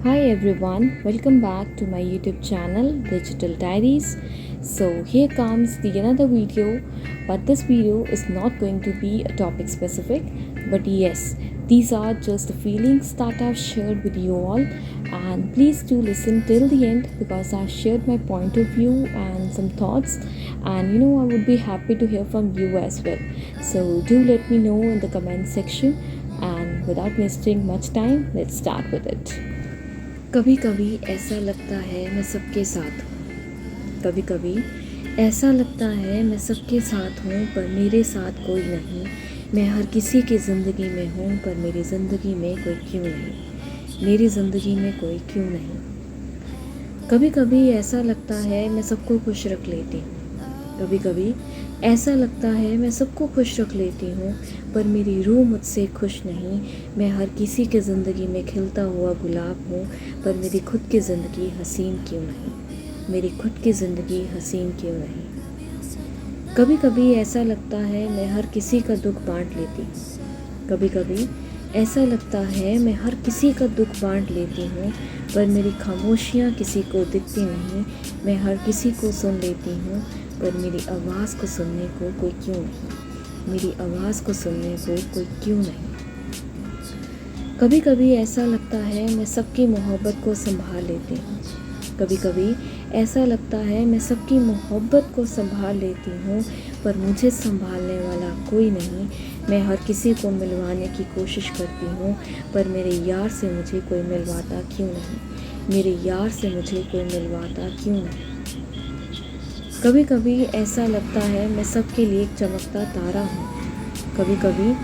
Hi everyone, welcome back to my YouTube channel Digital Diaries. So here comes the another video, but this video is not going to be a topic specific, but yes, these are just the feelings that I've shared with you all, and please do listen till the end because I've shared my point of view and some thoughts, and I would be happy to hear from you as well. So do let me know in the comment section, and without wasting much time, let's start with it. कभी कभी ऐसा लगता है मैं सबके साथ हूँ। कभी कभी ऐसा लगता है मैं सबके साथ हूँ पर मेरे साथ कोई नहीं। मैं हर किसी की ज़िंदगी में हूँ पर मेरी ज़िंदगी में कोई क्यों नहीं। मेरी ज़िंदगी में कोई क्यों नहीं। कभी कभी ऐसा लगता है मैं सबको खुश रख लेती हूँ। कभी कभी ऐसा लगता है मैं सबको खुश रख लेती हूँ पर मेरी रूह मुझसे खुश नहीं। मैं हर किसी के ज़िंदगी में खिलता हुआ गुलाब हूँ पर मेरी खुद की ज़िंदगी हसीन क्यों नहीं। मेरी खुद की ज़िंदगी हसीन क्यों नहीं। कभी कभी ऐसा लगता है मैं हर किसी का दुख बांट लेती हूँ। कभी कभी ऐसा लगता है मैं हर किसी का दुख बांट लेती हूँ पर मेरी खामोशियाँ किसी को दिखती नहीं। मैं हर किसी को सुन लेती हूँ पर मेरी आवाज़ को सुनने को कोई क्यों नहीं। मेरी आवाज़ को सुनने को कोई क्यों नहीं। कभी कभी ऐसा लगता है मैं सबकी मोहब्बत को संभाल लेती हूँ। कभी कभी ऐसा लगता है मैं सबकी मोहब्बत को संभाल लेती हूँ पर मुझे संभालने वाला कोई नहीं। मैं हर किसी को मिलवाने की कोशिश करती हूँ पर मेरे यार से मुझे कोई मिलवाता क्यों नहीं। मेरे यार से मुझे कोई मिलवाता क्यों नहीं। कभी कभी ऐसा लगता है मैं सबके लिए एक चमकता तारा हूँ। कभी कभी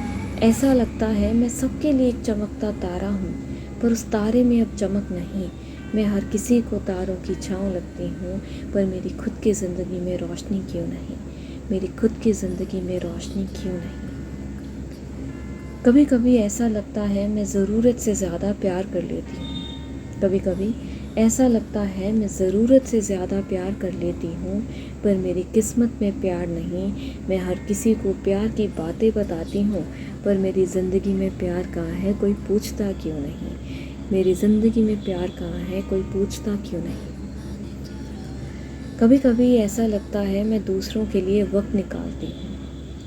ऐसा लगता है मैं सबके लिए एक चमकता तारा हूँ पर उस तारे में अब चमक नहीं। मैं हर किसी को तारों की छाँव लगती हूँ पर मेरी खुद की ज़िंदगी में रोशनी क्यों नहीं। मेरी खुद की ज़िंदगी में रोशनी क्यों नहीं। कभी कभी ऐसा लगता है मैं ज़रूरत से ज़्यादा प्यार कर लेती हूँ। कभी कभी ऐसा लगता है मैं ज़रूरत से ज़्यादा प्यार कर लेती हूँ पर मेरी किस्मत में प्यार नहीं। मैं हर किसी को प्यार की बातें बताती हूँ पर मेरी ज़िंदगी में प्यार कहाँ है कोई पूछता क्यों नहीं। मेरी ज़िंदगी में प्यार कहाँ है कोई पूछता क्यों नहीं। कभी कभी ऐसा लगता है मैं दूसरों के लिए वक्त निकालती हूँ।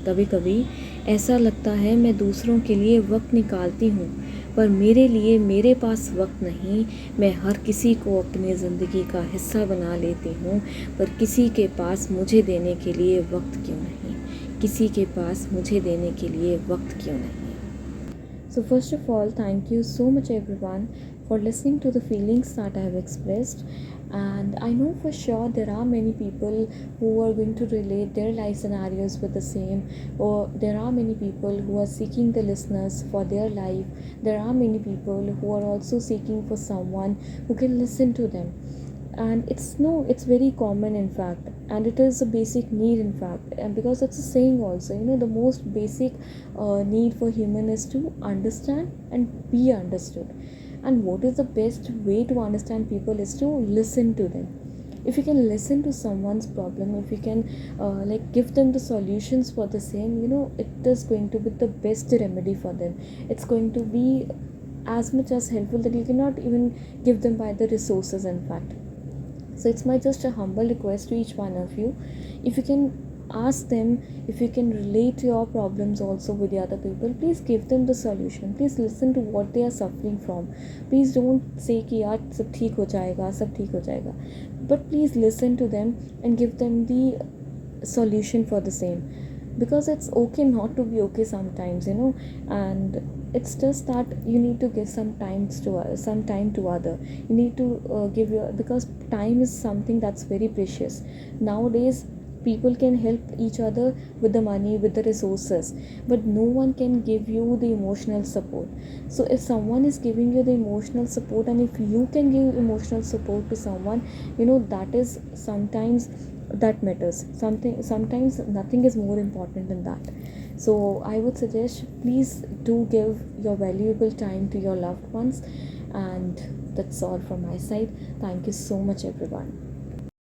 कभी कभी ऐसा लगता है मैं दूसरों के लिए वक्त निकालती हूँ पर मेरे लिए मेरे पास वक्त नहीं। मैं हर किसी को अपनी ज़िंदगी का हिस्सा बना लेती हूँ पर किसी के पास मुझे देने के लिए वक्त क्यों नहीं। किसी के पास मुझे देने के लिए वक्त क्यों नहीं। So first of all, thank you so much everyone for listening to the feelings that I have expressed, and I know for sure there are many people who are going to relate their life scenarios with the same, or there are many people who are seeking the listeners for their life. There are many people who are also seeking for someone who can listen to them, and it's very common in fact, and it is a basic need in fact, and because it's a saying also, the most basic need for human is to understand and be understood. And what is the best way to understand people is to listen to them. If you can listen to someone's problem, if you can give them the solutions for the same, it is going to be the best remedy for them. It's going to be as much as helpful that you cannot even give them by the resources in fact. So it's my just a humble request to each one of you, if you can ask them, if you can relate your problems also with the other people, please give them the solution. Please listen to what they are suffering from. Please don't say कि यार सब ठीक हो जाएगा, सब ठीक हो जाएगा, but please listen to them and give them the solution for the same, because it's okay not to be okay sometimes, and it's just that you need to give some time to other. You need to give your, because time is something that's very precious nowadays. People can help each other with the money, with the resources, but no one can give you the emotional support. So if someone is giving you the emotional support, and if you can give emotional support to someone, that is sometimes that matters something. Sometimes nothing is more important than that. So I would suggest, please do give your valuable time to your loved ones. And that's all from my side. Thank you so much everyone.